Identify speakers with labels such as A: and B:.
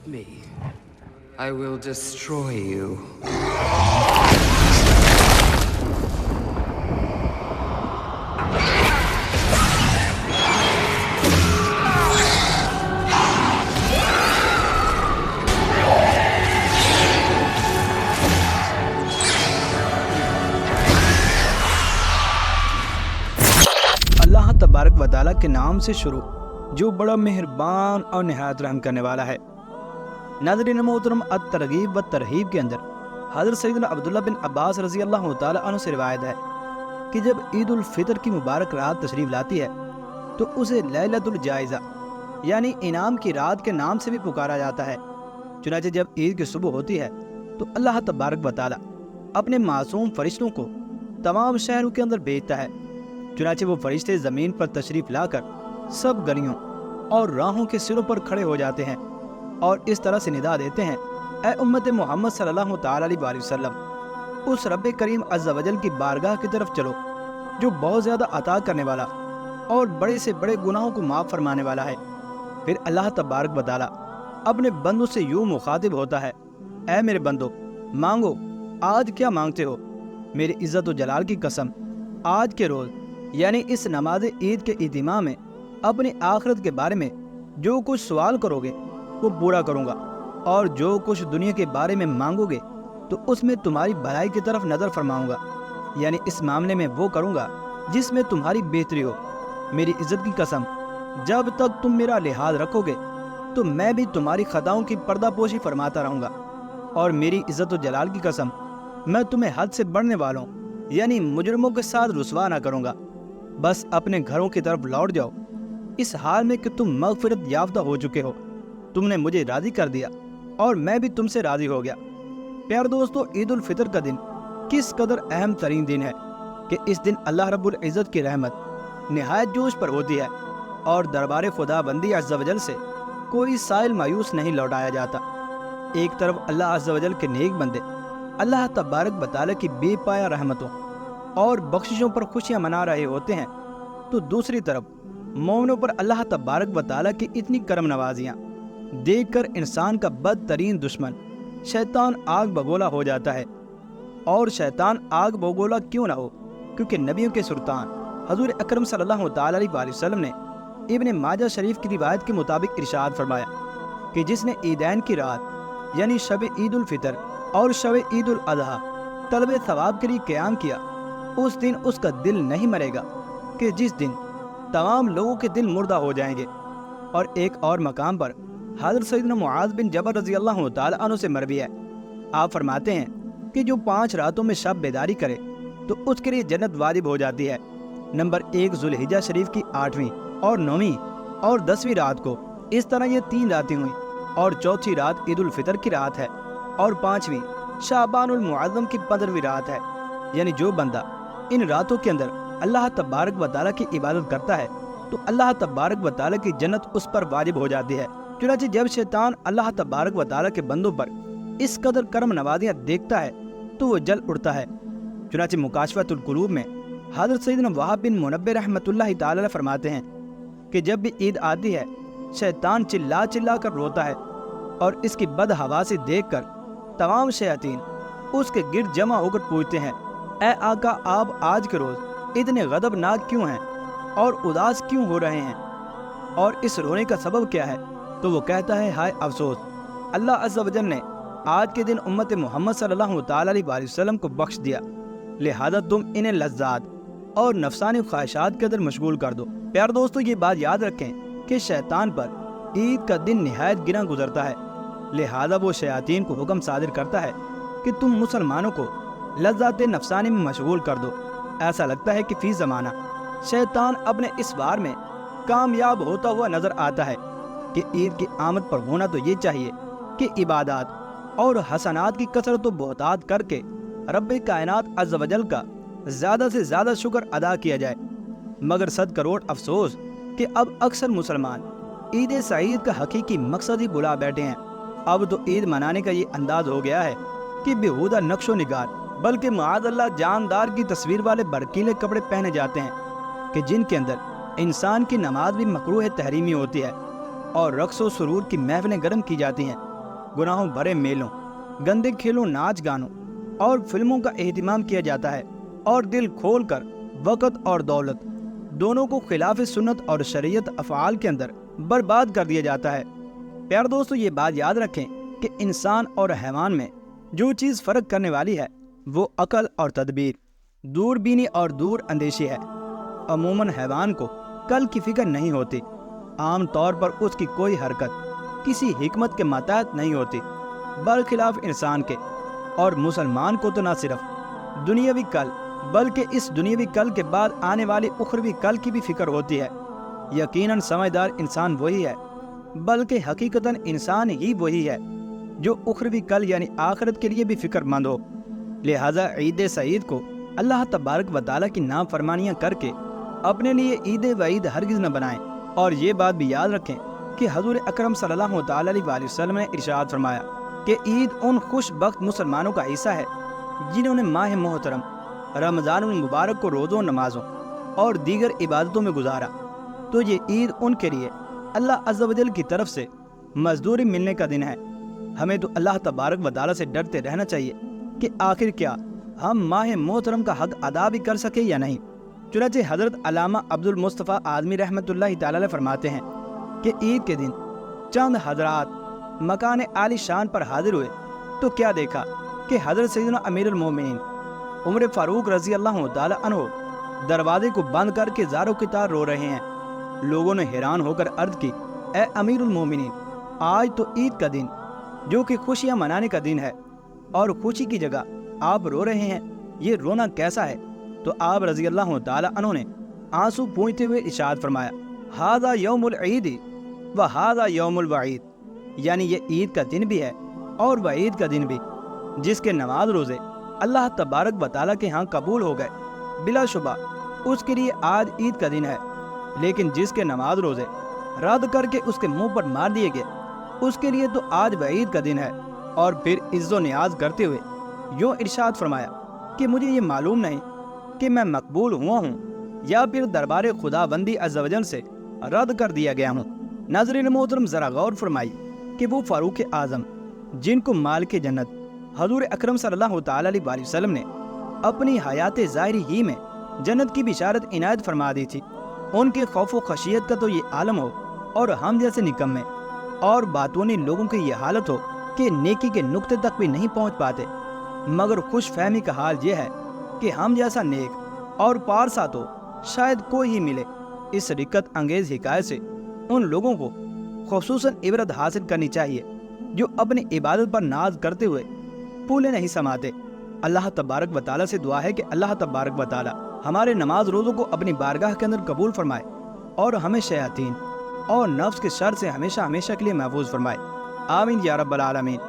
A: me. I will destroy you.
B: अल्लाह तबारक व तआला के नाम से शुरू जो बड़ा मेहरबान और निहायत रहम करने वाला है। नाज़रीन मोहतरम, अत-तरगीब व तरहीब के अंदर हज़रत सैयदना अब्दुल्लाह बिन अब्बास रज़ी अल्लाह तआला अन्हु से रिवायत है कि जब ईद उल फितर की मुबारक रात तशरीफ़ लाती है तो उसे लैलतुल जायज़ा यानी इनाम की रात के नाम से भी पुकारा जाता है। चुनांचे जब ईद की सुबह होती है तो अल्लाह तबारक व तआला अपने मासूम फरिश्तों को तमाम शहरों के अंदर भेजता है। चुनांचे वो फरिश्ते ज़मीन पर तशरीफ़ लाकर सब गलियों और राहों के सिरों पर खड़े हो जाते हैं और इस तरह से निदा देते हैं, ए उम्मत मोहम्मद सल्लल्लाहु तआला अलैहि वसल्लम, उस रब्बे करीम अज़्ज़ा वजल की बारगाह की तरफ चलो जो बहुत ज़्यादा अता करने वाला और बड़े से बड़े गुनाहों को माफ़ फरमाने वाला है। फिर अल्लाह तबारक व तआला अपने बंदों से यूँ मुखातिब होता है, ए मेरे बंदो, मांगो, आज क्या मांगते हो? मेरी इज़्ज़त व जलाल की कसम, आज के रोज़ यानी इस नमाज ईद के इतिमाम में अपनी आखिरत के बारे में जो कुछ सवाल करोगे वो पूरा करूँगा, और जो कुछ दुनिया के बारे में मांगोगे तो उसमें तुम्हारी भलाई की तरफ नज़र फरमाऊँगा, यानी इस मामले में वो करूँगा जिसमें तुम्हारी बेहतरी हो। मेरी इज़्ज़त की कसम, जब तक तुम मेरा लिहाज रखोगे तो मैं भी तुम्हारी खताओं की पर्दापोशी फरमाता रहूँगा, और मेरी इज़्ज़त व जलाल की कसम, मैं तुम्हें हद से बढ़ने वालों यानी मुजरमों के साथ रुसवा ना करूँगा। बस अपने घरों की तरफ लौट जाओ इस हाल में कि तुम मगफिरत याफ्ता हो चुके हो। तुमने मुझे राज़ी कर दिया और मैं भी तुमसे राज़ी हो गया। प्यारे दोस्तों, ईद उल फितर का दिन किस कदर अहम तरीन दिन है कि इस दिन अल्लाह रब्बुल इज़्ज़त की रहमत निहायत जोश पर होती है और दरबार खुदा बंदी अज़्ज़ा वजल से कोई साइल मायूस नहीं लौटाया जाता। एक तरफ अल्लाह अज़्ज़ा वजल के नेक बंदे अल्लाह तबारक व तआला की बेपाया रहमतों और बख्शिशों पर खुशियां मना रहे होते हैं, तो दूसरी तरफ मोमिनों पर अल्लाह तबारक व तआला की इतनी करम नवाजियाँ देखकर इंसान का बदतरीन दुश्मन शैतान आग बगोला हो जाता है। और शैतान आग बगोला क्यों ना हो, क्योंकि नबियों के सुल्तान हजूर अकरम सल्लल्लाहु तआला अलैहि वसल्लम ने इब्न माजा शरीफ की रिवायत के मुताबिक इरशाद फरमाया कि जिसने ईदैन की रात यानी शब ईद उल फितर और शब ईद उल अज़हा तलब सवाब के लिए क़याम किया, उस दिन उसका दिल नहीं मरेगा कि जिस दिन तमाम लोगों के दिल मुर्दा हो जाएंगे। और एक और मकाम पर हज़रत सैयदना मुआज़ बिन जबल रज़ी अल्लाह तआला अन्हु से मरवी है, आप फरमाते हैं कि जो 5 रातों में शब बेदारी करे तो उसके लिए जन्नत वाजिब हो जाती है। नंबर 1 ज़ुल्हिज्जा शरीफ की 8वीं और 9वीं और 10वीं रात को, इस तरह ये 3 रातें हुई, और चौथी रात ईद उल फितर की रात है, और 5वीं शाबानुल मुअज़्ज़म की 15वीं रात है। यानी जो बंदा इन रातों के अंदर अल्लाह तबारक व तआला की इबादत करता है तो अल्लाह तबारक व तआला की जन्नत उस पर वाजिब हो जाती है। चुनांचे जब शैतान अल्लाह तबारक व तआला के बंदों पर इस कदर करम नवाजियाँ देखता है तो वो जल उड़ता है। चुनांचे मुकाशफतुल कुलूब में हज़रत सैयदना वहाब बिन मुनब्बिह रहमतुल्लाहि तआला अलैह फरमाते हैं कि जब भी ईद आती है शैतान चिल्ला चिल्ला कर रोता है, और इसकी बदहवासी देखकर तमाम शयातीन उसके गिर्द जमा होकर पूछते हैं, ए आका, आप आज के रोज़ इतने गज़बनाक क्यों हैं और उदास क्यों हो रहे हैं, और इस रोने का सबब क्या है? तो वो कहता है, हाय अफसोस, अल्लाह अज़्ज़ा वजल ने आज के दिन उम्मत मोहम्मद सल्लल्लाहु तआला अलैहि वसल्लम को बख्श दिया, लिहाजा तुम इन्हें लज्जात और नफसानी ख्वाहिशात के अंदर मशगूल कर दो। प्यार दोस्तों, ये बात याद रखें कि शैतान पर ईद का दिन निहायत गिरा गुजरता है, लिहाजा वो शयातीन को हुक्म सादिर करता है कि तुम मुसलमानों को लज्जात नफसानी में मशगूल कर दो। ऐसा लगता है कि फी ज़माना शैतान अपने इस वार में कामयाब होता हुआ नजर आता है कि ईद की आमद पर होना तो ये चाहिए कि इबादत और हसनात की कसरत व बहुतात करके रब्बे कायनात अज़्ज़ वजल का ज़्यादा से ज़्यादा शुक्र अदा किया जाए। मगर 100 करोड़ अफसोस कि अब अक्सर मुसलमान ईद सईद का हकीकी मकसद ही भुला बैठे हैं। अब तो ईद मनाने का ये अंदाज हो गया है कि बेहुदा नक्शो निगार बल्कि माअज़ल्लाह जानदार की तस्वीर वाले बरकीले कपड़े पहने जाते हैं कि जिनके अंदर इंसान की नमाज भी मकरूह तहरीमी होती है और रक्स व सुरूर की महफिलें गर्म की जाती हैं। گناہوں بھرے میلوں، گندے کھیلوں، ناچ گانوں اور فلموں کا اہتمام کیا جاتا ہے، اور دل کھول کر وقت اور دولت دونوں کو خلاف سنت اور شریعت افعال کے اندر برباد کر دیا جاتا ہے۔ پیارے دوستو، یہ بات یاد رکھیں کہ انسان اور حیوان میں جو چیز فرق کرنے والی ہے وہ عقل اور تدبیر، دور بینی اور دور اندیشی ہے۔ عموماً حیوان کو کل کی فکر نہیں ہوتی، عام طور پر اس کی کوئی حرکت کسی حکمت کے ماتحت نہیں ہوتی، برخلاف انسان کے۔ اور مسلمان کو تو نہ صرف دنیاوی کل بلکہ اس دنیاوی کل کے بعد آنے والی اخروی کل کی بھی فکر ہوتی ہے۔ یقیناً سمجھدار انسان وہی ہے، بلکہ حقیقتاً انسان ہی وہی ہے جو اخروی کل یعنی آخرت کے لیے بھی فکر مند ہو۔ لہٰذا عید سعید کو اللہ تبارک و تعالیٰ کی نافرمانیاں کر کے اپنے لیے عید وعید ہرگز نہ بنائیں۔ اور یہ بات بھی یاد رکھیں کہ حضور اکرم صلی اللہ تعالیٰ علیہ وسلم نے ارشاد فرمایا کہ عید ان خوش بخت مسلمانوں کا حصہ ہے جنہوں نے ماہ محترم رمضان المبارک کو روزوں، نمازوں اور دیگر عبادتوں میں گزارا، تو یہ عید ان کے لیے اللہ عز و جل کی طرف سے مزدوری ملنے کا دن ہے۔ ہمیں تو اللہ تبارک و تعالیٰ سے ڈرتے رہنا چاہیے کہ آخر کیا ہم ماہ محترم کا حق ادا بھی کر سکے یا نہیں۔ چنانچہ حضرت علامہ عبد المصطفیٰ اعظمی رحمۃ اللہ تعالیٰ علیہ فرماتے ہیں کہ عید کے دن چند حضرات مکان عالی شان پر حاضر ہوئے تو کیا دیکھا کہ حضرت سیدنا امیر المومنین عمر فاروق رضی اللہ تعالیٰ عنہ دروازے کو بند کر کے زاروں کی طرح رو رہے ہیں۔ لوگوں نے حیران ہو کر عرض کی، اے امیر المومنین، آج تو عید کا دن جو کہ خوشیاں منانے کا دن ہے اور خوشی کی جگہ آپ رو رہے ہیں، یہ رونا کیسا ہے؟ تو آپ رضی اللہ تعالیٰ عنہ نے آنسو پوچھتے ہوئے ارشاد فرمایا، ھذا یوم العید و ھذا یوم الوعید، یعنی یہ عید کا دن بھی ہے اور وعید کا دن بھی۔ جس کے نماز روزے اللہ تبارک و تعالیٰ کے ہاں قبول ہو گئے، بلا شبہ اس کے لیے آج عید کا دن ہے، لیکن جس کے نماز روزے رد کر کے اس کے منہ پر مار دیے گئے، اس کے لیے تو آج وعید کا دن ہے۔ اور پھر عز و نیاز کرتے ہوئے یوں ارشاد فرمایا کہ مجھے یہ معلوم نہیں کہ میں مقبول ہوا ہوں یا پھر دربار خدا بندی عز و جل سے رد کر دیا گیا ہوں۔ ناظرین محترم، ذرا غور فرمائیے کہ وہ فاروق اعظم جن کو مالک جنت حضور اکرم صلی اللہ تعالیٰ علیہ وسلم نے اپنی حیات ظاہری ہی میں جنت کی بشارت عنایت فرما دی تھی، ان کے خوف و خشیت کا تو یہ عالم ہو اور ہم جیسے نکمے اور باطونی لوگوں کی یہ حالت ہو کہ نیکی کے نقطے تک بھی نہیں پہنچ پاتے، مگر خوش فہمی کا حال یہ ہے کہ ہم جیسا نیک اور پارسا تو شاید کوئی ہی ملے۔ اس رکت انگیز حکایت سے ان لوگوں کو خصوصاً عبرت حاصل کرنی چاہیے جو اپنی عبادت پر ناز کرتے ہوئے پھولے نہیں سماتے۔ اللہ تبارک و تعالیٰ سے دعا ہے کہ اللہ تبارک و تعالیٰ ہمارے نماز روزوں کو اپنی بارگاہ کے اندر قبول فرمائے اور ہمیں شیاطین اور نفس کے شر سے ہمیشہ ہمیشہ کے لیے محفوظ فرمائے، آمین یا رب العالمین۔